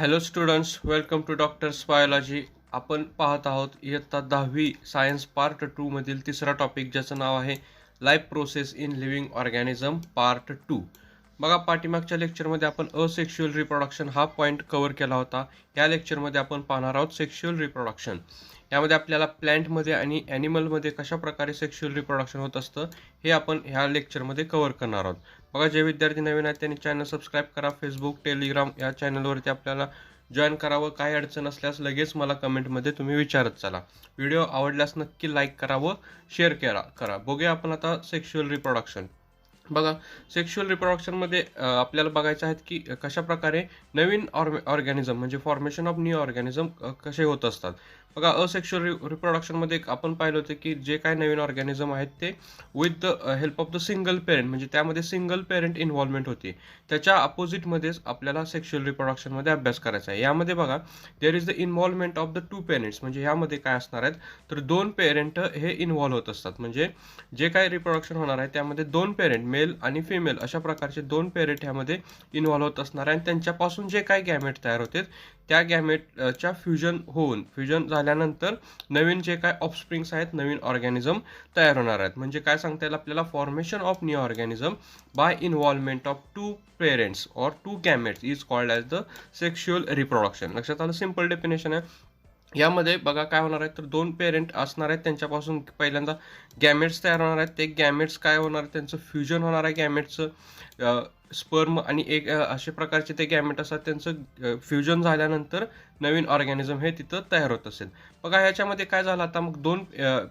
Hello students, welcome to doctors biology. आपण पाहत आहोत इयत्ता 10वी सायन्स पार्ट 2 मधील तिसरा टॉपिक, ज्याचं नाव आहे life process in living organism part 2. बघा, पाठीमागच्या लेक्चरमध्ये आपण असेक्शुअल रिप्रोडक्शन हा पॉईंट कव्हर केला होता. या लेक्चरमध्ये आपण पाहणार आहोत सेक्शुअल रिप्रोडक्शन. यामध्ये आपल्याला प्लॅन्टमध्ये आणि ॲनिमलमध्ये कशा प्रकारे सेक्शुअल रिप्रोडक्शन होत असतं हे आपण ह्या लेक्चरमध्ये कव्हर करणार आहोत. बघा, जे विद्यार्थी नवीन आहेत त्यांनी चॅनल सबस्क्राईब करा. फेसबुक, टेलिग्राम या चॅनलवरती आपल्याला जॉईन करावं. काही अडचण असल्यास लगेच मला कमेंटमध्ये तुम्ही विचारत चला. व्हिडिओ आवडल्यास नक्की लाईक करा व शेअर करा. बघूया आपण आता सेक्शुअल रिप्रोडक्शन. बघा, सेक्शुअल रिप्रोडक्शनमध्ये आपल्याला बघायचं आहे की कशा प्रकारे नवीन ऑर्गॅनिझम म्हणजे फॉर्मेशन ऑफ न्यू ऑर्गॅनिझम कसे होत असतात. बघा, असेक्शुअल रिप्रोडक्शनमध्ये आपण पाहिलं होतं की जे काय नवीन ऑर्गॅनिझम आहेत ते with the help of the single parent, म्हणजे त्यामध्ये सिंगल पेरेंट इन्व्हॉल्वमेंट होती. त्याच्या अपोजिटमध्येच आपल्याला सेक्शुअल रिप्रोडक्शनमध्ये अभ्यास करायचा आहे. यामध्ये बघा, there is the involvement of the two parents, म्हणजे यामध्ये काय असणार आहेत तर दोन पेरेंट हे इन्व्हॉल्व होत असतात. म्हणजे जे काय रिप्रोडक्शन होणार आहे त्यामध्ये दोन पेरेंट, मेल आणि फिमेल अशा प्रकारचे दोन पेरेंट ह्यामध्ये इन्व्हॉल्व होत असणार आहे. आणि त्यांच्यापासून जे काय गॅमेट तयार होते त्या गॅमेटच्या फ्युजन झाल्यानंतर नवीन जे काय ऑफस्प्रिंग्स आहेत, नवीन ऑर्गॅनिझम तयार होणार आहेत. म्हणजे काय सांगता येईल आपल्याला, formation of new organism by involvement of two parents or two gametes is called as the sexual reproduction. लक्षात आलं, सिंपल डेफिनेशन आहे. यामध्ये बघा काय होणार आहे तर दोन पेरेंट असणार आहेत, त्यांच्यापासून पहिल्यांदा गॅमेट्स तयार होणार आहेत. ते गॅमेट्स काय होणार, त्यांचं फ्युजन होणार आहे गॅमेट्सचं. स्पर्म आणि एक अशा प्रकारचे ते गॅमेट असतात, त्यांचं फ्युजन झाल्यानंतर नवीन ऑर्गॅनिझम हे तिथं तयार होत असेल. बघा, ह्याच्यामध्ये काय झालं, आता मग दोन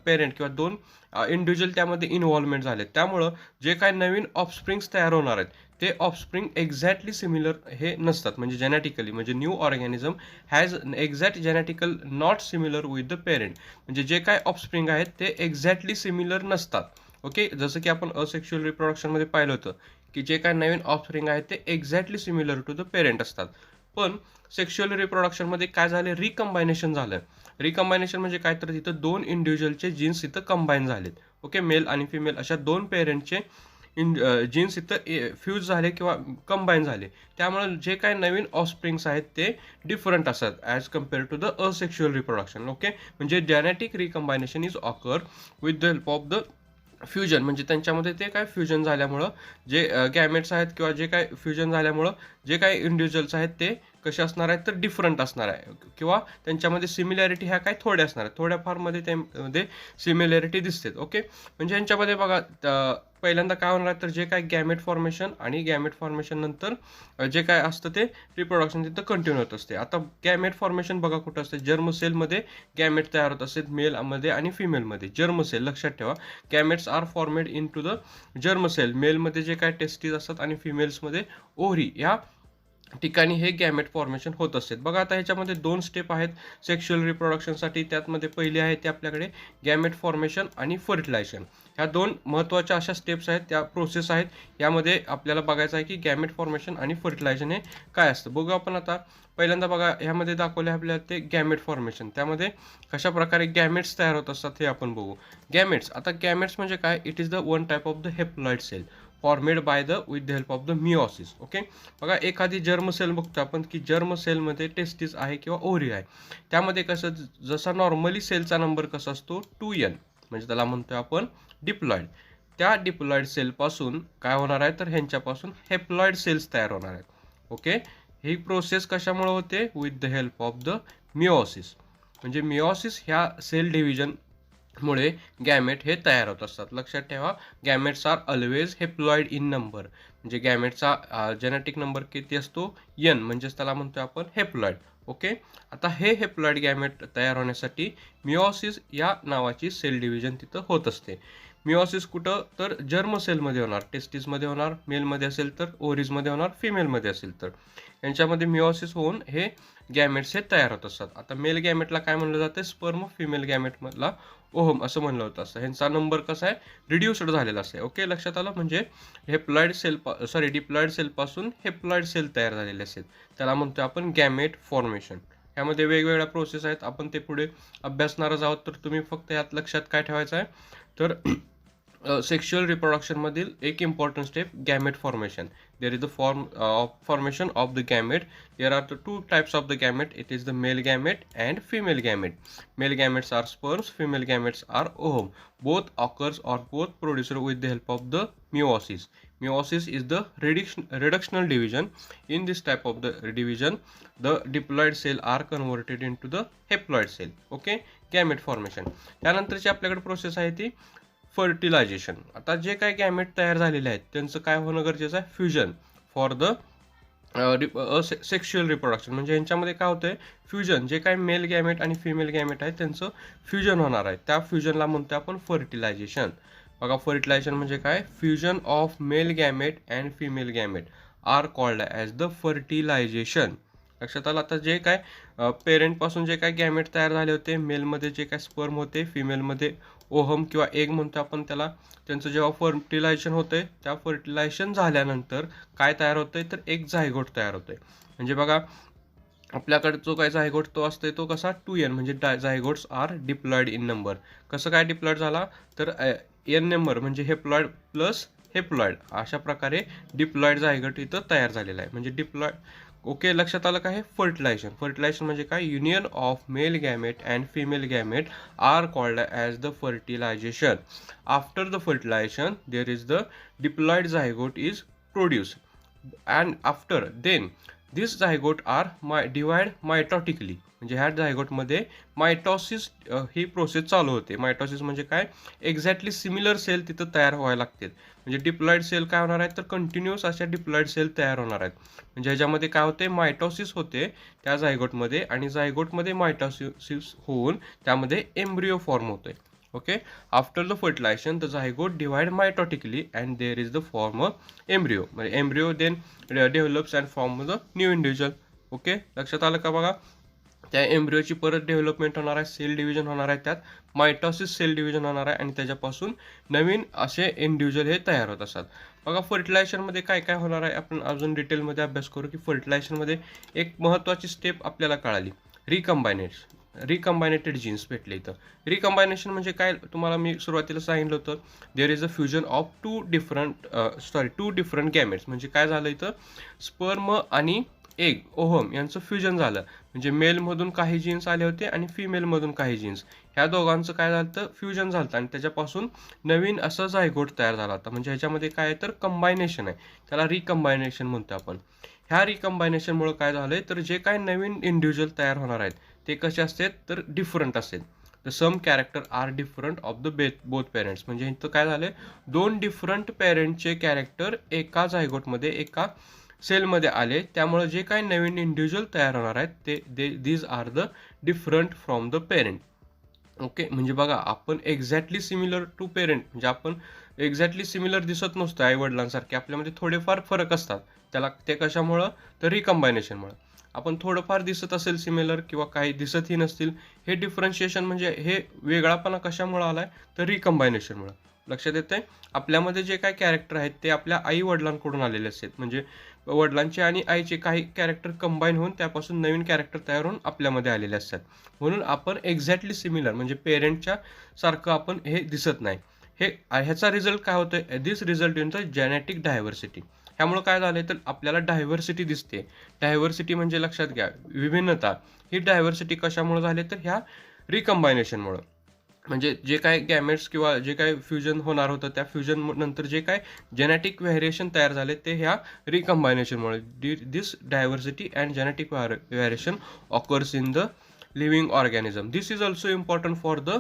पेरेंट किंवा दोन इंडिव्हिज्युअल त्यामध्ये इन्व्हॉल्वमेंट झाले. त्यामुळं जे काय नवीन ऑफस्प्रिंग्स तयार होणार आहेत ते ऑफस्प्रिंग एक्झॅक्टली सिमिलर हे नसतात. म्हणजे जेनेटिकली, म्हणजे new organism has exact genetical not similar with the parent. म्हणजे जे काय ऑफस्प्रिंग आहेत ते एक्झॅक्टली सिमिलर नसतात. ओके, जसं की आपण असेक्शुअल रिप्रोडक्शनमध्ये पाहिलं होतं की जे काय नवीन ऑफस्प्रिंग आहेत ते exactly similar to the parent असतात. पण सेक्शुअल रिप्रोडक्शनमध्ये काय झाले, रिकंबायनेशन झालं. रिकंबायनेशन म्हणजे काय तर तिथं दोन इंडिव्हिज्युअलचे जीन्स इथं कंबाईन झालेत. ओके, मेल आणि फिमेल अशा दोन पेरेंटचे जीन्स इथं फ्यूज झाले किंवा कंबाईन झाले. त्यामुळे जे काही नवीन ऑफस्प्रिंग्स आहेत ते डिफरंट असतात as compare to the asexual reproduction. Okay, म्हणजे genetic recombination is occur with the help of the fusion. म्हणजे त्यांच्यामध्ये ते काय फ्युजन झाल्यामुळं जे गॅमेट्स आहेत किंवा जे काय फ्युजन झाल्यामुळं जे काही इंडिव्हिज्युअल्स आहेत ते कसे असणार आहेत तर डिफरंट असणार आहे, किंवा त्यांच्यामध्ये सिमिलॅरिटी ह्या काय थोड्या असणार आहेत, थोड्याफारमध्ये त्यामध्ये सिमिलॅरिटी दिसते. ओके, म्हणजे यांच्यामध्ये बघा, पहिल्यांदा काय होणार आहे तर जे काय गॅमेट फॉर्मेशन आणि गॅमेट फॉर्मेशन नंतर जे काय असतं ते रिप्रोडक्शन तिथं कंटिन्यू होत असते. आता गॅमेट फॉर्मेशन बघा कुठं असते, जर्म सेलमध्ये गॅमेट तयार होत असतात, मेलमध्ये आणि फिमेलमध्ये. जर्म सेल लक्षात ठेवा, gametes are formed into the germ cell. मेलमध्ये जे काय टेस्टीज असतात आणि फिमेल्समध्ये ओव्हरी या ठिकाणी हे गॅमेट फॉर्मेशन होत असते. बघा, आता ह्याच्यामध्ये दोन स्टेप आहेत सेक्शुअल रिप्रोडक्शनसाठी. त्यातमध्ये पहिली आहे ते आपल्याकडे गॅमेट फॉर्मेशन आणि फर्टिलायझेशन. ह्या दोन महत्त्वाच्या अशा स्टेप्स आहेत, त्या प्रोसेस आहेत. यामध्ये आपल्याला बघायचं आहे की गॅमेट फॉर्मेशन आणि फर्टिलायझेशन हे काय असतं. बघू आपण आता. पहिल्यांदा बघा, ह्यामध्ये दाखवले आपल्याला ते गॅमेट फॉर्मेशन. त्यामध्ये कशा प्रकारे गॅमेट्स तयार होत असतात हे आपण बघू. गॅमेट्स, आता गॅमेट्स म्हणजे काय, it is the one type of the haploid cell formed by the with the help of the meiosis. Okay, बघा, एखादी जर्म सेल बघतो आपण की जर्म सेलमध्ये टेस्टिस आहे किंवा ओव्हरी आहे. त्यामध्ये कसं, जसा नॉर्मली सेलचा नंबर कसा असतो 2n, म्हणजे त्याला म्हणतोय आपण डिप्लॉइड. त्या डिप्लॉइड सेलपासून काय होणार आहे तर ह्यांच्यापासून हेप्लॉइड सेल्स तयार होणार आहेत. ओके, ही प्रोसेस कशामुळे होते, with the help of the meiosis. म्हणजे मिओसिस ह्या सेल डिव्हिजन मुळे गॅमेट हे तयार होत असतात. लक्षात ठेवा, gametes are always haploid in number. म्हणजे गॅमेटचा जेनेटिक नंबर किती असतो, n, म्हणजेच त्याला म्हणतो आपण हेप्लॉइड. ओके, आता हे हेप्लॉइड गॅमेट तयार होण्यासाठी मिओसिस या नावाची सेल डिव्हिजन तिथं होत असते. मिओसिस कुठं तर जर्म सेलमध्ये होणार, टेस्टिसमध्ये होणार मेलमध्ये असेल तर, ओव्हरीजमध्ये होणार फिमेलमध्ये असेल तर. यांच्यामध्ये मिओसिस होऊन हे गॅमेट्स हे तयार होत असतात. आता मेल गॅमेटला काय म्हणलं जातं, स्पर्म. फिमेल गॅमेटमधला ओहम असं म्हणलं होतं असतं. ह्यांचा नंबर कसा आहे, रिड्युस्ड झालेला असते. ओके, लक्षात आलं. म्हणजे डिप्लॉइड सेलपासून हेप्लॉइड सेल तयार झालेले असेल, त्याला म्हणतो आपण गॅमेट फॉर्मेशन. ह्यामध्ये वेगवेगळ्या प्रोसेस आहेत, आपण ते पुढे अभ्यासणारच आहोत. तर तुम्ही फक्त यात लक्षात काय ठेवायचं आहे तर सेक्शुअल रिप्रोडक्शन मधील एक important step gamete formation. There is the formation of the gamete. There are the two types of the gamete. It is the male gamete and female gamete. Male gametes are sperms, female gametes are ovum. Both occurs or both produced with the help of the meiosis. Meiosis is the reductional division. In this type of the division, the diploid cell are converted into the haploid cell. Okay, gamete formation. त्यानंतरची आपल्याकडे process आहे ती fertilisation. आता जे काही gamete तयार झालेले आहेत त्यांचं काय होणं गरजेचं आहे? Fusion for the sexual reproduction. म्हणजे यांच्यामध्ये काय होतंय? फ्युजन. जे काही मेल गॅमेट आणि फिमेल गॅमेट आहेत त्यांचं फ्युजन होणार आहे. त्या फ्युजनला म्हणतो आपण फर्टिलायझेशन. बघा, फर्टिलायझेशन म्हणजे काय? Fusion of male gamete and female gamete are called as the fertilisation. लक्षात आलं? आता जे काय पेरेंटपासून जे काय गॅमेट तयार झाले होते, मेलमध्ये जे काय स्पर्म होते, फिमेलमध्ये ओहम किंवा एग म्हणतो आपण त्याला, त्यांचं जेव्हा फर्टिलायझेशन होतंय, त्या फर्टिलायझेशन झाल्यानंतर काय तयार होतंय? तर एक झायगोट तयार होतंय. म्हणजे बघा, आपल्याकडे जो काय झायगोट तो असतोय तो कसा? 2n. म्हणजे झायगोट्स आर डिप्लॉइड इन नंबर. कसं काय डिप्लॉइड झाला? तर n नंबर म्हणजे हेप्लॉइड प्लस हेप्लॉइड, अशा प्रकारे डिप्लॉइड झायगोट इथं तयार झालेला आहे. म्हणजे डिप्लॉइड. ओके, लक्षात आलं का? हे फर्टिलायझेशन. फर्टिलायझेशन म्हणजे काय? Union of male gamete and female gamete are called as the fertilisation. After the fertilisation there is the diploid zygote is produce and after then this zygote are divide mitotically. म्हणजे ह्या झायगोटमध्ये mitosis ही process चालू होते. Mitosis म्हणजे काय? Exactly similar sale तिथं तयार व्हायला लागतात. म्हणजे डिप्लॉइड सेल काय होणार आहेत? तर कंटिन्युअस अशा डिप्लॉइड सेल तयार होणार आहेत. म्हणजे ह्याच्यामध्ये काय होते? मायटॉसिस होते त्या झायगोटमध्ये, आणि झायगोटमध्ये मायटॉसिस होऊन त्यामध्ये एम्ब्रिओ फॉर्म होतोय. Okay, after the fertilisation the zygote divide mitotically and there is the form embryo. म्हणजे embryo then develops and form the new individual. Okay, लक्षात आलं का? बघा, त्या एम्ब्रिओची परत डेव्हलपमेंट होणार आहे, सेल डिव्हिजन होणार आहे, त्यात मायटॉसिस सेल डिव्हिजन होणार आहे, आणि त्याच्यापासून नवीन असे इंडिव्हिज्युअल हे तयार होत असतात. बघा, फर्टिलायझेशनमध्ये काय काय होणार आहे आपण अजून डिटेलमध्ये अभ्यास करू. की फर्टिलायझेशनमध्ये एक महत्त्वाची स्टेप आपल्याला कळाली, रिकंबायनेटेड जीन्स भेटले इथं. रिकंबायनेशन म्हणजे काय? तुम्हाला मी सुरुवातीला सांगितलं होतं, there is a fusion of two different gametes. म्हणजे काय झालं इथं? स्पर्म आणि एग, ओहम यांचं फ्युजन झालं. म्हणजे मेलमधून काही जीन्स आले होते आणि फिमेलमधून काही जीन्स, ह्या दोघांचं काय झालं? तर फ्युजन झालं, आणि त्याच्यापासून नवीन असं झायगोट तयार झाला होता. म्हणजे ह्याच्यामध्ये काय आहे? तर कंबायनेशन आहे, त्याला रिकंबायनेशन म्हणतो आपण. ह्या रिकंबायनेशनमुळे काय झालंय? तर जे काय नवीन इंडिव्हिज्युअल तयार होणार आहेत ते कसे असतात? तर डिफरंट असतात. The some character are different of the both parents. म्हणजे इथं काय झालंय? दोन डिफरंट पेरेंटचे कॅरेक्टर एका झायगोटमध्ये, एका सेलमध्ये आले. त्यामुळे जे काही नवीन इंडिव्हिज्युअल तयार होणार आहेत ते these are the different from the parent. Okay, म्हणजे बघा, आपण एक्झॅक्टली सिमिलर टू पेरेंट, म्हणजे आपण एक्झॅक्टली सिमिलर दिसत नसतो आई वडिलांसारखे, आपल्यामध्ये थोडेफार फरक असतात. त्याला ते कशामुळं? तर रिकंबायनेशनमुळं. आपण थोडंफार दिसत असेल सिमिलर किंवा काही दिसतही नसतील, हे डिफरन्शिएशन म्हणजे हे वेगळापणा कशामुळे आलाय? तर रिकंबायनेशनमुळं. लक्षात येतंय? आपल्यामध्ये जे काही कॅरेक्टर आहेत ते आपल्या आई वडिलांकडून आलेले असतात. म्हणजे वडिलांचे आणि आईचे काही कॅरेक्टर कंबाईन होऊन त्यापासून नवीन कॅरेक्टर तयार होऊन आपल्यामध्ये आलेले असतात. म्हणून आपण एक्झॅक्टली सिमिलर म्हणजे पेरेंटच्या सारखं आपण हे दिसत नाही. ह्याचा रिझल्ट काय होतोय? This result in the genetic diversity. ह्यामुळे काय झालंय? तर आपल्याला डायव्हर्सिटी दिसते. डायव्हर्सिटी म्हणजे लक्षात घ्या, विभिन्नता. ही डायव्हर्सिटी कशामुळे झाली? तर ह्या रिकंबायनेशनमुळे. म्हणजे जे काय गॅमेट्स किंवा जे काय फ्युजन होणार होतं, त्या फ्युजन नंतर जे काय जेनेटिक व्हेरिएशन तयार झाले ते ह्या रिकंबायनेशनमुळे. This diversity and genetic variation occurs in the living organism. This is also important for the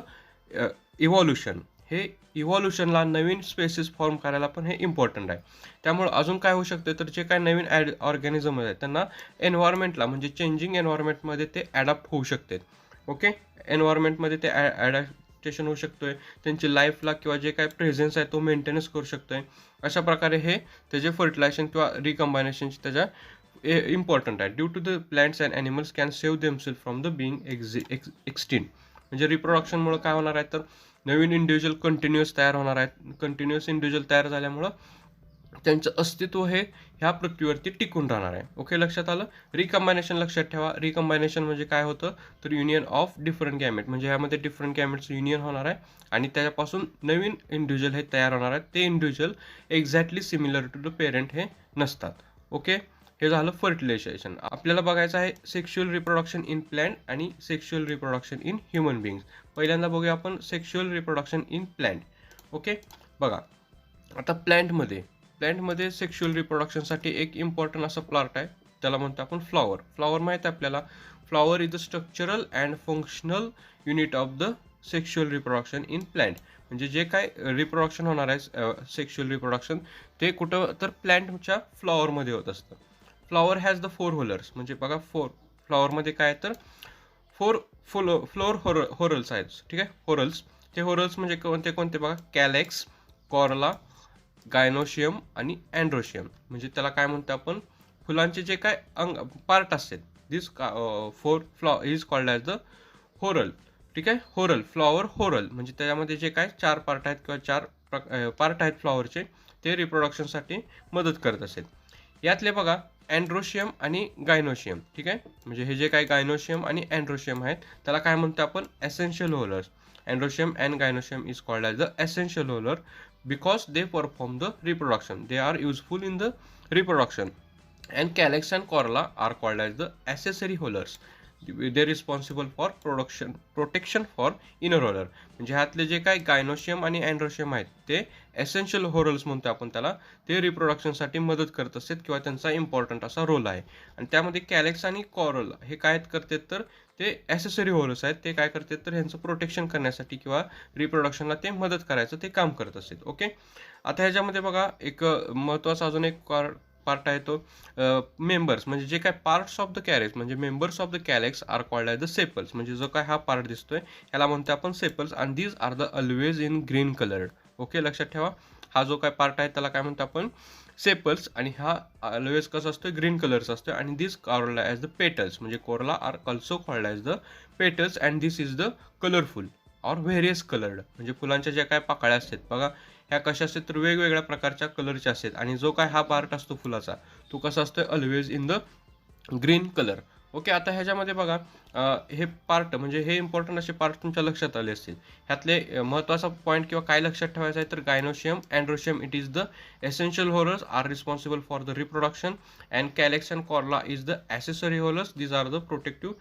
evolution. हे इव्हॉल्युशनला, नवीन स्पेसिस फॉर्म करायला पण हे इम्पॉर्टंट आहे. त्यामुळे अजून काय होऊ शकतं? तर जे काय नवीन ऑर्गॅनिझम आहेत त्यांना एन्व्हायरमेंटला, म्हणजे चेंजिंग एन्व्हायरमेंटमध्ये ते ॲडॅप्ट होऊ शकतात. ओके, एन्व्हायरमेंटमध्ये ते ॲडॅप्टेशन होऊ शकतोय, त्यांची लाईफला किंवा जे काय प्रेझेन्स आहे तो मेंटेनन्स करू शकतोय. अशा प्रकारे हे त्याचे फर्टिलायझेशन किंवा रिकंबायनेशनची त्याच्या इम्पॉर्टंट आहे. Due to the plants and animals can save themselves from the being extinct. म्हणजे रिप्रोडक्शनमुळे काय होणार आहे? तर नवीन इंडिव्हिज्युअल कंटिन्युअस तयार होणार आहेत. कंटिन्युअस इंडिव्हिज्युअल तयार झाल्यामुळं त्यांचं अस्तित्व हे ह्या पृथ्वीवरती टिकून राहणार आहे. ओके, लक्षात आलं. रिकंबायनेशन लक्षात ठेवा. रिकंबायनेशन म्हणजे काय होतं, तर युनियन ऑफ डिफरंट गॅमेट, म्हणजे ह्यामध्ये डिफरंट गॅमेटचं युनियन होणार आहे आणि त्याच्यापासून नवीन इंडिव्हिज्युअल हे तयार होणार आहेत. ते individual exactly similar to the parent हे नसतात. ओके, हे झालं फर्टिलायझेशन. आपल्याला बघायचं आहे सेक्शुअल रिप्रोडक्शन इन प्लॅन्ट आणि sexual reproduction in human beings. पहिल्यांदा बघूया आपण sexual reproduction in plant. Okay, बघा आता प्लॅन्टमध्ये सेक्शुअल रिप्रोडक्शनसाठी एक इम्पॉर्टंट असं प्लांट आहे, त्याला म्हणतो आपण फ्लॉवर. फ्लॉवर माहीत आहे आपल्याला. Flower is the structural and functional unit of the sexual reproduction in plant. म्हणजे जे काय रिप्रोडक्शन होणार आहे सेक्शुअल रिप्रोडक्शन, ते कुठं तर प्लॅन्टच्या फ्लॉवरमध्ये होत असतं. Flower has the 4 होलर्स. म्हणजे बघा फ्लॉवरमध्ये काय तर फ्लोर होरल्स आहेत. ठीक आहे, होरल्स. ते होरल्स म्हणजे कोणते कोणते बघा, कॅलेक्स, कॉर्ला, गायनोशियम आणि अँड्रोशियम. म्हणजे त्याला काय म्हणतो आपण, फुलांचे जे काय पार्ट असतात, दिस 4 इज कॉल्ड ॲज द होरल. ठीक आहे, होरल, फ्लॉवर होरल. म्हणजे त्याच्यामध्ये जे काय 4 पार्ट आहेत किंवा 4 पार्ट आहेत फ्लॉवरचे, ते रिप्रोडक्शनसाठी मदत करत असेल. यातले बघा अँड्रोशियम आणि गायनोशियम. ठीक आहे, म्हणजे हे जे काय गायनोशियम आणि अँड्रोशियम आहेत, त्याला काय म्हणतो आपण, essential होलर्स. Androecium and gynoecium is called as the essential roller because they perform the reproduction. They are useful in the reproduction. And calyx and corolla are called as the accessory rollers. They are responsible for protection for inner roller. म्हणजे ह्यातले जे काय gynoecium आणि androecium आहेत, ते essential होरल्स म्हणतो आपण त्याला. ते रिप्रोडक्शनसाठी मदत करत असतात किंवा त्यांचा इम्पॉर्टंट असा रोल आहे. आणि त्यामध्ये कॅलेक्स आणि कॉरोला हे काय करतात, तर ते ॲसेसरी होलर्स आहेत. ते काय करतात, तर ह्यांचं प्रोटेक्शन करण्यासाठी किंवा रिप्रोडक्शनला ते मदत करायचं ते काम करत असतात. ओके, आता ह्याच्यामध्ये बघा एक महत्त्वाचा अजून एक पार्ट आहे, तो मेंबर्स. म्हणजे जे काय पार्ट्स ऑफ द कॅरेक्स, म्हणजे members of the calyx are called as the sepals. म्हणजे जो काय हा पार्ट दिसतोय ह्याला म्हणतो आपण सेपल्स. आणि these are the always in green coloured. Okay, लक्षात ठेवा. हा जो काय पार्ट आहे त्याला काय म्हणतो आपण, सेपल्स. आणि हा ऑलवेज कसं असतो, ग्रीन कलरचा असतो. आणि this corolla as the petals. म्हणजे corolla are also called as the petals. And this is the colourful or various coloured. म्हणजे फुलांच्या ज्या काय पाकळ्या असतात बघा, ह्या कशा असतात, तर वेगवेगळ्या प्रकारच्या कलरच्या असतात. आणि जो काय हा पार्ट असतो फुलाचा, तो कसा असतो, always in the green colour. Okay, आता ह्याच्यामध्ये बघा हे पार्ट, म्हणजे हे इम्पॉर्टंट असे पार्ट तुमच्या लक्षात आले असतील. ह्यातले महत्त्वाचा पॉईंट किंवा काय लक्षात ठेवायचं आहे, तर gynoecium, androecium it is the essential whorls are responsible for the reproduction. And calyx and corolla is the accessory whorls. These are the protective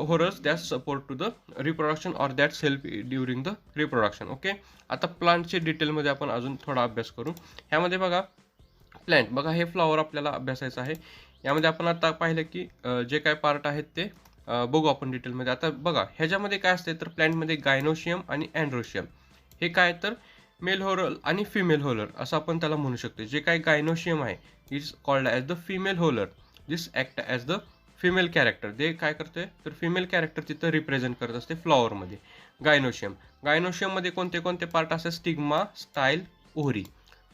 whorls that support to the reproduction or that's help during the reproduction. Okay, आता प्लांटचे डिटेलमध्ये आपण अजून थोडा अभ्यास करू. ह्यामध्ये बघा प्लॅन्ट, बघा हे फ्लॉवर आपल्याला अभ्यासायचं आहे. यामध्ये आपण आता पाहिलं की जे काय पार्ट आहेत ते बघू आपण डिटेलमध्ये. आता बघा ह्याच्यामध्ये काय असते, तर प्लॅन्टमध्ये गायनोशियम आणि अँड्रोशियम हे काय, तर मेल होलर आणि फिमेल होलर असं आपण त्याला म्हणू शकतो. जे काय गायनोशियम आहे is called as the female holer. This act as the female character. ते काय करते, तर फिमेल कॅरेक्टर तिथं रिप्रेझेंट करत असते फ्लॉवरमध्ये. गायनोशियममध्ये कोणते कोणते पार्ट असतात, stigma, style, ovary.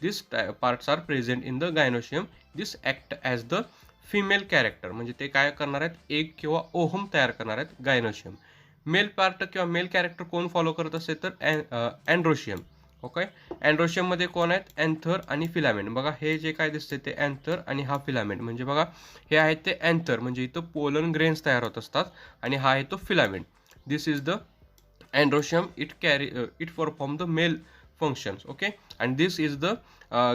This parts are present in the gynoecium. This act as the female character. म्हणजे ते काय करणार आहेत, एग किंवा ओहम तयार करणार आहेत गायनोशियम. मेल पार्ट किंवा मेल कॅरेक्टर कोण फॉलो करत असते, तर अँड्रोशियम. ओके, अँड्रोशियममध्ये कोण आहेत, अँथर आणि फिलामेंट. बघा हे जे काय दिसते ते अँथर आणि हा फिलामेंट. म्हणजे बघा हे आहेत ते अँथर, म्हणजे इथं पोलन ग्रेन्स तयार होत असतात. आणि हा आहे तो filament. This is the androecium. It perform the male functions. Okay, and this is the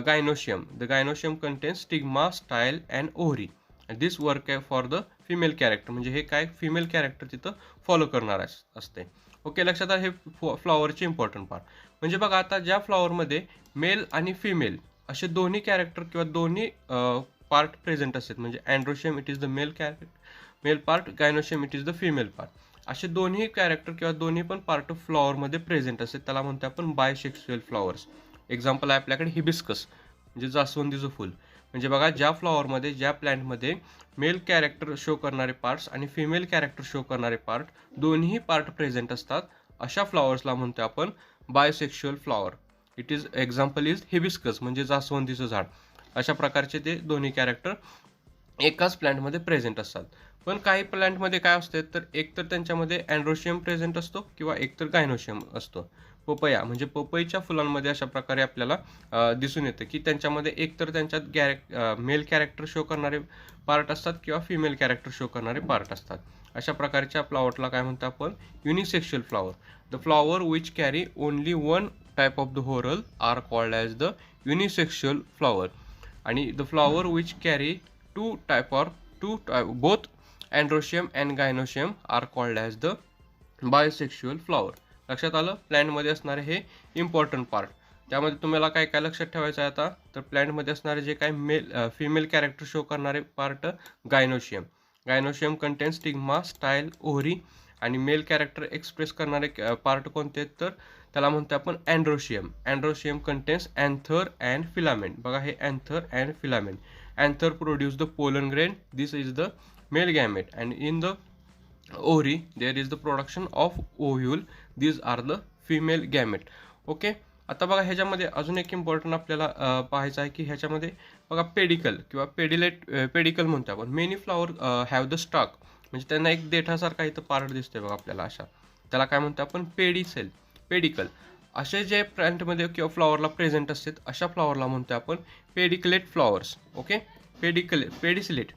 gynoecium. The gynoecium contains stigma, style and ovary. And this work for the female character. म्हणजे हे काय फिमेल कॅरेक्टर तिथं follow करणार असते. Okay, लक्षात आहे. हे फ्लॉवरचे important part. म्हणजे बघा आता ज्या फ्लॉवरमध्ये मेल आणि फिमेल असे दोन्ही कॅरेक्टर किंवा दोन्ही पार्ट प्रेझेंट असतात, म्हणजे androecium it is the male part, gynoecium it is the female part. असे दोन्ही कॅरेक्टर किंवा दोन्ही पण पार्ट ऑफ फ्लॉवरमध्ये प्रेझेंट असते, त्याला म्हणतो आपण बायसेक्शुअल फ्लॉवर्स. एक्झाम्पल आहे आपल्याकडे हिबिस्कस, म्हणजे जास्वंदीचं फुल. म्हणजे बघा ज्या फ्लॉवरमध्ये, ज्या प्लॅन्टमध्ये मेल कॅरेक्टर शो करणारे पार्ट्स आणि फिमेल कॅरेक्टर शो करणारे पार्ट दोन्ही पार्ट प्रेझेंट असतात, अशा फ्लॉवर्सला म्हणतो आपण bisexual flower. It is example is hibiscus, म्हणजे जास्वंदीचं झाड. अशा प्रकारचे ते दोन्ही कॅरेक्टर एकाच प्लॅन्टमध्ये प्रेझेंट असतात. पण काही प्लॅन्टमध्ये काय असते, तर एक तर त्यांच्यामध्ये अँड्रोशियम प्रेझेंट असतो किंवा एक तर गायनोशियम असतो. पपया म्हणजे पपईच्या फुलांमध्ये अशा प्रकारे आपल्याला दिसून येतं की त्यांच्यामध्ये एकतर त्यांच्यात मेल कॅरेक्टर शो करणारे पार्ट असतात किंवा फिमेल कॅरेक्टर शो करणारे पार्ट असतात. अशा प्रकारच्या फ्लॉवरला काय म्हणतो आपण? Unisexual flower. The flower which carry only one type of the whorl are called as the unisexual flower. आणि the flower which carry both androecium and gynoecium are called as the bisexual flower. लक्षात आलं? प्लॅन्टमध्ये असणारे हे important part. त्यामध्ये तुम्हाला काय काय लक्षात ठेवायचं आहे आता? तर प्लॅन्टमध्ये असणारे जे काही फिमेल कॅरेक्टर शो करणारे part gynoecium. Gynoecium contains stigma, style, ovary. आणि मेल कॅरेक्टर एक्सप्रेस करणारे पार्ट कोणते आहेत? तर त्याला म्हणतो आपण androecium. Androecium contains anther and filament. बघा हे anther and filament. Anther produce the pollen grain. This is the male gamete. And in the ovary there is the production of ovule. these are the female gamete. Okay. आता बघा ह्याच्यामध्ये अजून एक important आपल्याला पाहायचं आहे की ह्याच्यामध्ये बघा पेडिकल किंवा पेडिकल म्हणतो आपण. Many flower have the stock, म्हणजे त्यांना एक देठासारखा इथं पार्ट दिसतोय बघा आपल्याला अशा. त्याला काय म्हणतो आपण? पेडिकल. असे जे प्लांटमध्ये किंवा फ्लॉवरला प्रेझेंट असतात अशा फ्लॉवरला म्हणतो आपण पेडिकलेट फ्लॉवर्स. ओके. पेडिसिलेट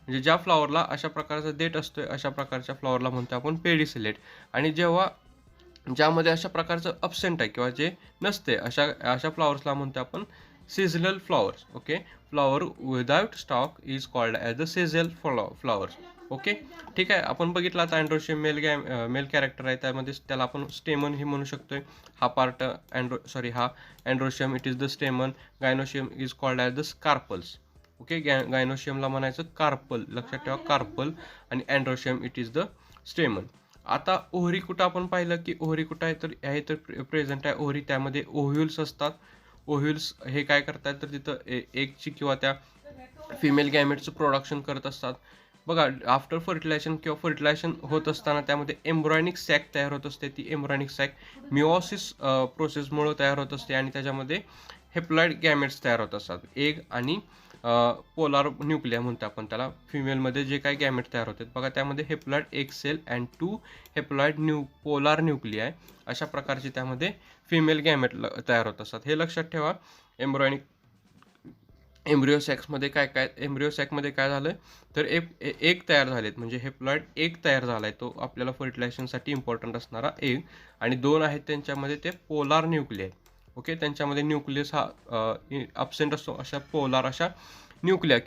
म्हणजे ज्या फ्लॉवरला अशा प्रकारचा देठ असतोय अशा प्रकारच्या फ्लॉवरला म्हणतो आपण पेडिसिलेट. आणि ज्यामध्ये अशा प्रकारचं अब्सेंट आहे किंवा जे नसते अशा फ्लॉवर्सला म्हणतो आपण seasonal flowers. Okay. Flower without stock is called as the seasonal flowers. Okay. ठीक आहे. आपण बघितलं आता अँड्रोशियम मेल कॅरेक्टर आहे, त्यामध्ये त्याला आपण स्टेमन हे म्हणू शकतोय. हा पार्ट हा androecium it is the stamen. Gynoecium is called as the carpels. Okay. गायनोशियमला म्हणायचं कार्पल. लक्षात ठेवा, कार्पल. आणि androecium it is the stamen. आता ओव्हरी कुठं आपण पाहिलं की ओव्हरी कुठं आहे? तर आहे तर प्रेझेंट आहे ओव्हरी. त्यामध्ये ओव्ह्युल्स असतात. ओव्ह्युल्स हे काय करतात? तर तिथं एगची किंवा त्या फिमेल गॅमेटचं प्रोडक्शन करत असतात. बघा आफ्टर फर्टिलायझेशन होत असताना त्यामध्ये एम्ब्रॉयनिक सॅक तयार होत असते. ती एम्ब्रॉयनिक सॅक मिओसिस प्रोसेसमुळे तयार होत असते आणि त्याच्यामध्ये हेप्लॉइड गॅमेट्स तयार होत असतात. एग आणि पोलार न्यूक्लिया म्हणतो आपण त्याला. फिमेलमध्ये जे काही गॅमेट तयार होतात बघा त्यामध्ये हेप्लॉइड एक cell and 2 haploid polar nuclei अशा प्रकारचे त्यामध्ये फिमेल गॅमेट तयार होत असतात. हे लक्षात ठेवा. एम्ब्रिओसॅकमध्ये काय झालं? तर एक तयार झालेत, म्हणजे हेप्लॉइड एक तयार झाला आहे, तो आपल्याला फर्टिलायझेशनसाठी इम्पॉर्टंट असणारा एग. आणि 2 आहेत त्यांच्यामध्ये ते पोलार न्यूक्लियाय. ओके. त्यांच्यामध्ये न्यूक्लियस हा अब्सेंट असतो. अशा पोलार अशा न्यूक्लिया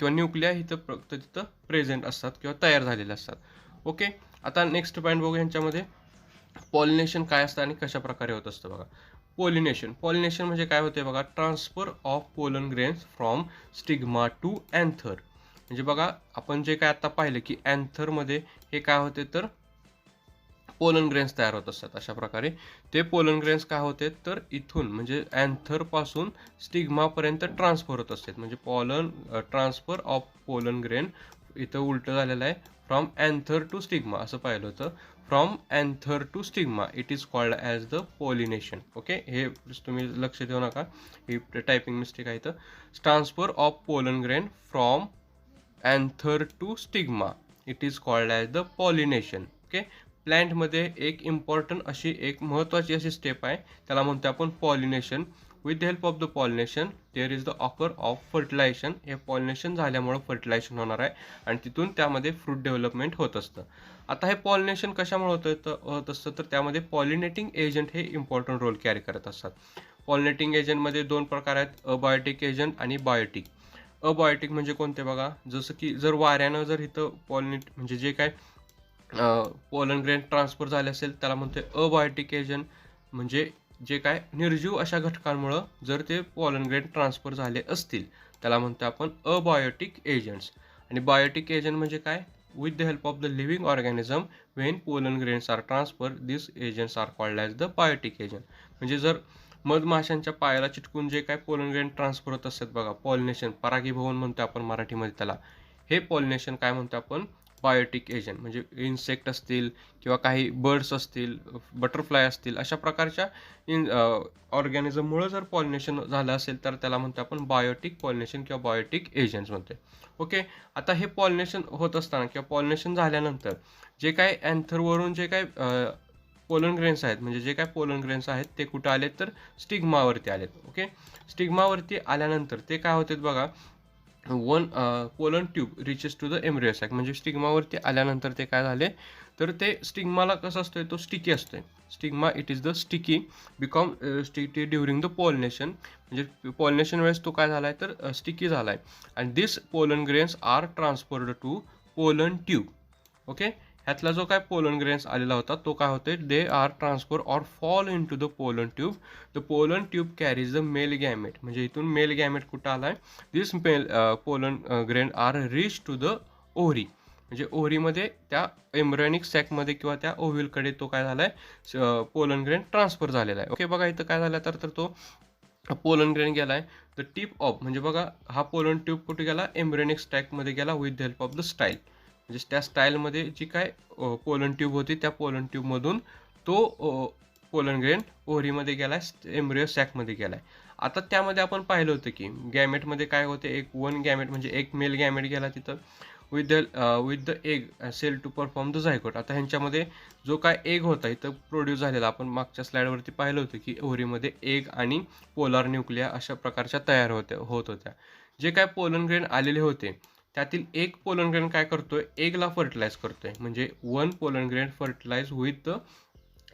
तिथं प्रेझेंट असतात किंवा तयार झालेले असतात. ओके. आता नेक्स्ट पॉईंट बघू. ह्यांच्यामध्ये पॉलिनेशन काय असतं आणि कशा प्रकारे होत असतं बघा. पॉलिनेशन म्हणजे काय होते बघा? Transfer of pollen grains from stigma to anther. म्हणजे बघा आपण जे काय आता पाहिलं की अँथरमध्ये हे काय होते? तर पोलन ग्रेन्स तयार होत असतात. अशा प्रकारे ते पोलन ग्रेन्स काय होते? तर इथून म्हणजे अँथरपासून स्टिग्मापर्यंत ट्रान्सफर होत असतात. म्हणजे ट्रान्सफर ऑफ पोलन ग्रेन इथं उलटं झालेलं आहे. फ्रॉम अँथर टू स्टिग्मा असं पाहिलं होतं. From anther to stigma it is called as the pollination. Okay. हे तुम्ही लक्ष देऊ नका, ही टायपिंग मिस्टेक आहे. तर transfer of pollen grain from anther to stigma it is called as the pollination. Okay. प्लॅन्टमध्ये एक महत्त्वाची अशी स्टेप आहे, त्याला म्हणतो आपण pollination. With the help of the pollination there is the occur of fertilisation. हे पॉलिनेशन झाल्यामुळं फर्टिलायझेशन होणार आहे आणि तिथून त्यामध्ये फ्रूट डेव्हलपमेंट होत असतं. आता हे पॉलिनेशन कशामुळे होत असतं? तर त्यामध्ये पॉलिनेटिंग एजंट हे इम्पॉर्टंट रोल कॅरी करत असतात. पॉलिनेटिंग एजंटमध्ये 2 प्रकार आहेत, अबायोटिक एजंट आणि बायोटिक. अबायोटिक म्हणजे कोणते बघा? जसं की जर वाऱ्यानं जर इथं म्हणजे जे काय पोलन ग्रेन ट्रान्सफर झाले असेल त्याला म्हणतोय अबायोटिक एजंट. म्हणजे जे काय निर्जीव अशा घटकांमुळं जर ते पोलन ग्रेन ट्रान्सफर झाले असतील त्याला म्हणतो आपण अबायोटिक एजंट्स. आणि बायोटिक एजंट म्हणजे काय? With the help of the living organism when pollen grains are transfer this agents are called as the biotic agent. म्हणजे जर मधमाशांच्या पायाला चिटकून जे काय पोलन ग्रेन ट्रान्सफर होत असतात बघा, पॉलिनेशन, परागीभवन म्हणतो आपण मराठीमध्ये त्याला. हे पॉलिनेशन काय म्हणतो आपण? Biotique agent. म्हणजे इन्सेक्ट असतील किंवा काही बर्ड्स असतील, बटरफ्लाय असतील, अशा प्रकारच्या ऑर्गॅनिझममुळे जर पॉलिनेशन झालं असेल तर त्याला म्हणतो आपण बायोटिक पॉलिनेशन किंवा बायोटिक एजंट्स म्हणतो. ओके. आता हे पॉलिनेशन होत असताना किंवा पॉलिनेशन झाल्यानंतर जे काय अँथरवरून जे काय पोलन ग्रेन्स आहेत, म्हणजे जे काय पोलन ग्रेन्स आहेत ते कुठं आलेत तर स्टिग्मावरती आलेत. ओके, स्टिग्मावरती आल्यानंतर ते काय होतात बघा, one pollen tube reaches to the embryo sac. म्हणजे स्टिग्मावरती आल्यानंतर ते काय झाले तर ते स्टिग्माला कसं असतोय, तो स्टिकी असतोय. Stigma it is the sticky become sticky during the pollination. म्हणजे पॉलिनेशन वेळेस तो काय झालाय तर स्टिकी झालाय. आणि this pollen grains are transferred to pollen tube. Okay, ह्यातला जो काय पोलन ग्रेन्स आलेला होता तो काय होते, they are transfer or fall into the pollen tube. The pollen tube carries the male gamete. म्हणजे इथून मेल गॅमेट कुठं आलाय, this male pollen grain R reach to the ovary. म्हणजे ओव्हरीमध्ये त्या एम्ब्रियोनिक सॅकमध्ये किंवा त्या ओव्ह्यूलकडे तो काय झालाय, पोलन ग्रेन ट्रान्सफर झालेला आहे. ओके, बघा इथं काय झालं तर तो पोलन ग्रेन गेलाय. द टिप ऑफ, म्हणजे बघा हा पोलन ट्यूब कुठे गेला, एम्ब्रियोनिक स्टॅकमध्ये गेला with the help of the style. म्हणजे त्या स्टाईलमध्ये जी काय पोलन ट्यूब होती त्या पोलन ट्यूबमधून तो पोलन ग्रेन ओव्हरीमध्ये गेलाय, एम्ब्रियो सॅकमध्ये गेलाय. आता त्यामध्ये आपण पाहिलं होतं की गॅमेटमध्ये काय होते, एक वन गॅमेट म्हणजे एक मेल गॅमेट गेला तिथं with the egg cell to perform the zygote. आता ह्यांच्यामध्ये जो काय एग होता इथं प्रोड्यूस झालेला, आपण मागच्या स्लाइडवरती पाहिलं होतं की ओव्हरीमध्ये एग आणि पोलार न्यूक्लिया अशा प्रकारच्या तयार होत होत्या. जे काय पोलन ग्रेन आलेले होते त्यातील एक पोलन ग्रेन काय करतोय, एगला फर्टिलाइज करतोय. म्हणजे one pollen grain fertilise with the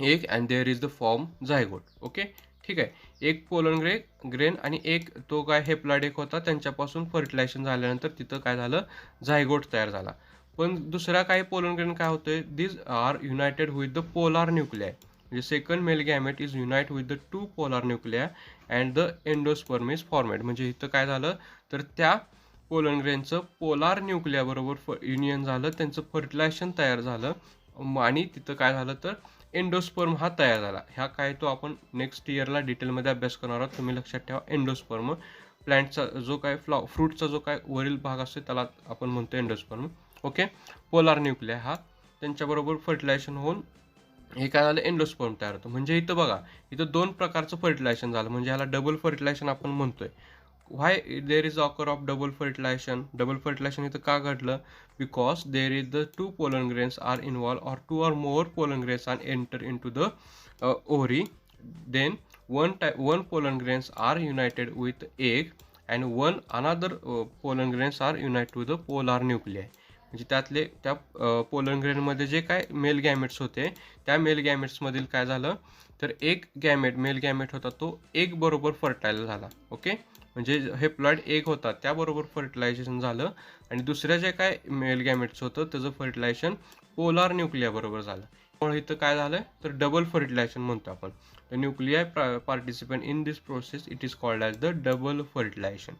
egg and there is the form zygote. Okay, ठीक आहे. एक पोलन ग्रेन आणि एक तो काय हेप्लॉइड एक होता, त्यांच्यापासून फर्टिलायझेशन झाल्यानंतर तिथं काय झालं, झायगोट तयार झाला. पण दुसरा काही पोलन ग्रेन काय होतोय, this are united with the polar nuclei. म्हणजे second male gamete is unite with the two polar nuclei and the endosperm is formed. म्हणजे इथं काय झालं तर त्या पोलन ग्रेनचं पोलार न्यूक्लिया बरोबर युनियन झालं, त्यांचं फर्टिलायझेशन तयार झालं आणि तिथं काय झालं तर एंडोस्पर्म हा तयार झाला. ह्या काय तो आपण नेक्स्ट इयरला डिटेलमध्ये अभ्यास करणार आहोत, तुम्ही लक्षात ठेवा. एंडोस्पर्म प्लॅन्टचा जो काय फ्रूटचा जो काय वरील भाग असतो त्याला आपण म्हणतो एंडोस्पर्म. ओके, पोलार न्यूक्लिया हा त्यांच्याबरोबर फर्टिलायझेशन होऊन हे काय झालं, एंडोस्पर्म तयार होतं. म्हणजे इथं बघा, इथं दोन प्रकारचं फर्टिलायझेशन झालं, म्हणजे ह्याला डबल फर्टिलायझेशन आपण म्हणतोय. Why there is occur of double fertilisation. Double fertilisation इथं का घडलं, because there is the two pollen grains are involved or two or more pollen grains are enter into the ovary. Then one pollen grains are united with egg and one another pollen grains are united to the polar nuclei. म्हणजे त्यातले त्या pollen ग्रेनमध्ये जे काय male gametes होते त्या mail गॅमेट्समधील काय झालं तर एक गॅमेट मेल गॅमेट होता तो एक बरोबर फर्टाईल झाला. ओके, म्हणजे हेप्लॉइड एक होता त्याबरोबर फर्टिलायझेशन झालं आणि दुसऱ्या जे काय मेल गॅमेट्स होतं त्याचं फर्टिलायझेशन पोलार न्यूक्लिया बरोबर झालं. त्यामुळे इथं काय झालं तर डबल फर्टिलायझेशन म्हणतो आपण. The nuclei participant in this process it is called as the double fertilisation.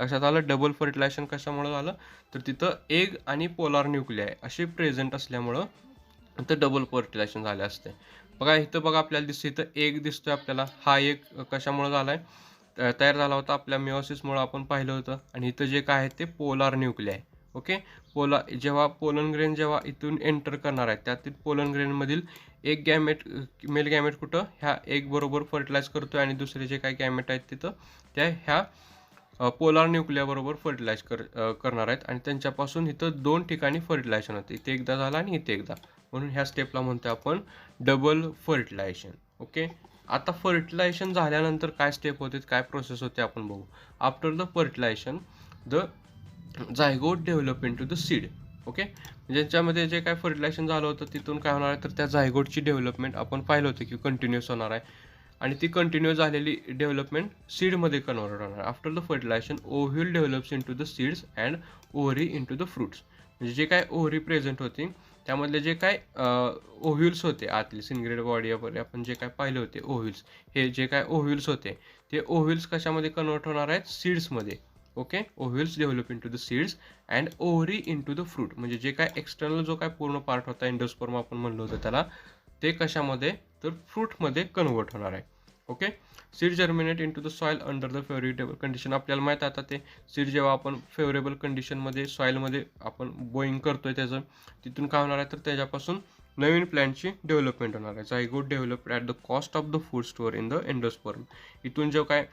लक्षात आलं. डबल फर्टिलायझेशन कशामुळे झालं तर तिथं एग आणि पोलार न्यूक्लिया असे प्रेझेंट असल्यामुळं इथं डबल फर्टिलायझेशन झाले असते. बघा इथं बघा आपल्याला दिसतं, इथं एग दिसतोय आपल्याला. हा एक कशामुळे झालाय तयार झाला होता आपल्या मिओसिसमुळे आपण पाहिलं होतं. आणि इथं जे काय आहे ते पोलार न्यूक्लिया आहे. ओके, जेव्हा पोलन ग्रेन जेव्हा इथून एंटर करणार आहे त्यातील पोलन ग्रेनमधील एक गॅमेट मेल गॅमेट कुठं ह्या एक बरोबर फर्टिलाइज करतोय आणि दुसरे जे काही गॅमेट आहेत तिथं त्या ह्या पोलार न्यूक्लिया बरोबर फर्टिलाइज करणार आहेत आणि त्यांच्यापासून इथं दोन ठिकाणी फर्टिलायझेशन होते. इथे एकदा झालं आणि इथे एकदा, म्हणून ह्या स्टेपला म्हणतो आपण डबल फर्टिलायझेशन. ओके, आता फर्टिलायझेशन झाल्यानंतर काय स्टेप होते, काय प्रोसेस होते आपण बघू. After the fertilisation the zygote develop into the seed. Okay, ज्याच्यामध्ये जे काय फर्टिलायझेशन झालं होतं तिथून काय होणार आहे तर त्या झायगोटची डेव्हलपमेंट आपण पाहिलं होतं की कंटिन्युअस होणार आहे आणि ती कंटिन्यू झालेली डेव्हलपमेंट सीडमध्ये कन्वर्ट होणार. After the fertilisation ovule develops into the seeds and ovary into the fruits. म्हणजे जे काय ओव्हरी प्रेझेंट होती त्यामधले जे काय ओव्ह्यूल्स होते आतले सिंग्रेड बॉडी आपण जे काय पाहिले होते ओव्ह्यूल्स, हे जे काय ओव्ह्यूल्स होते ते ओव्ह्यूल्स कशामध्ये कन्वर्ट होणार आहेत, सीड्समध्ये. Okay, ovules develop into the seeds and ovary into the fruit. म्हणजे जे काय एक्सटर्नल जो काय पूर्ण पार्ट होता एंडोस्पर्म आपण म्हणलं होतं त्याला, ते कशामध्ये तर फ्रूटमध्ये कन्वर्ट होणार आहे. Okay, seed germinate into the soil under the favourable condition. आपल्याला माहीत आहे आता ते सीड जेव्हा आपण फेवरेबल कंडिशनमध्ये सॉईलमध्ये आपण बोईंग करतोय त्याचं तिथून काय होणार आहे तर त्याच्यापासून नवीन प्लॅन्टची डेव्हलपमेंट होणार आहे. Zygote developed at the cost of the food store in the endosperm. इथून जो काय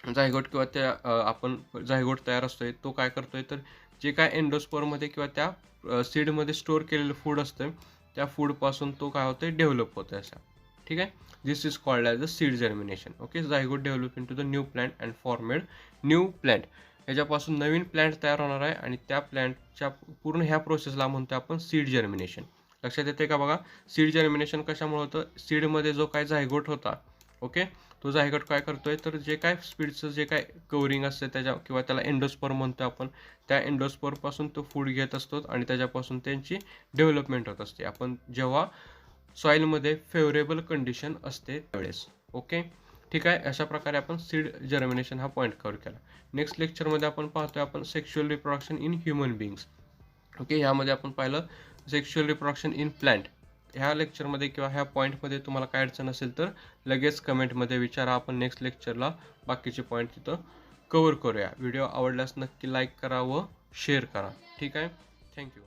झायगोट किंवा त्या आपण झायगोट तयार असतोय तो काय करतोय तर जे काय एंडोस्पर्ममध्ये किंवा त्या सीडमध्ये स्टोअर केलेलं फूड असतं त्या फूडपासून तो काय होतं डेव्हलप होतं असा. ठीक आहे. This is called as a seed germination. Okay. Zygote develop into the new plant and formed new plant. ह्याच्यापासून नवीन प्लांट तयार होणार आहे आणि त्या प्लांटच्या पूर्ण ह्या प्रोसेसला म्हणतो आपण सीड जर्मिनेशन. लक्षात येते का बघा. सीड जर्मिनेशन कशामुळे होतं. सीडमध्ये जो काय झायगोट होता, ओके, तो झायगोट काय करतोय तर जे काय स्पीडचं जे काय कवरिंग असते त्याच्या किंवा त्याला एंडोस्पर म्हणतो आपण, त्या एंडोस्परपासून तो फूड घेत असतो आणि त्याच्यापासून त्यांची डेव्हलपमेंट होत असते. आपण जेव्हा सॉईलमध्ये फेवरेबल कंडिशन असते त्यावेळेस. ओके. ठीक आहे. अशा प्रकारे आपण सीड जर्मिनेशन हा पॉईंट कव्हर केला. नेक्स्ट लेक्चरमध्ये आपण पाहतोय आपण sexual reproduction in human बिंग्स. Okay. ह्यामध्ये आपण पाहिलं सेक्शुअल रिप्रोडक्शन इन प्लांट. ह्या लेक्चरमध्ये किंवा ह्या पॉईंटमध्ये तुम्हाला काय अडचण असेल तर लगेच कमेंटमध्ये विचारा. आपण नेक्स्ट लेक्चरला बाकीचे पॉईंट तिथं कव्हर करूया. व्हिडिओ आवडल्यास नक्की लाईक करा व शेअर करा. ठीक आहे. थँक्यू.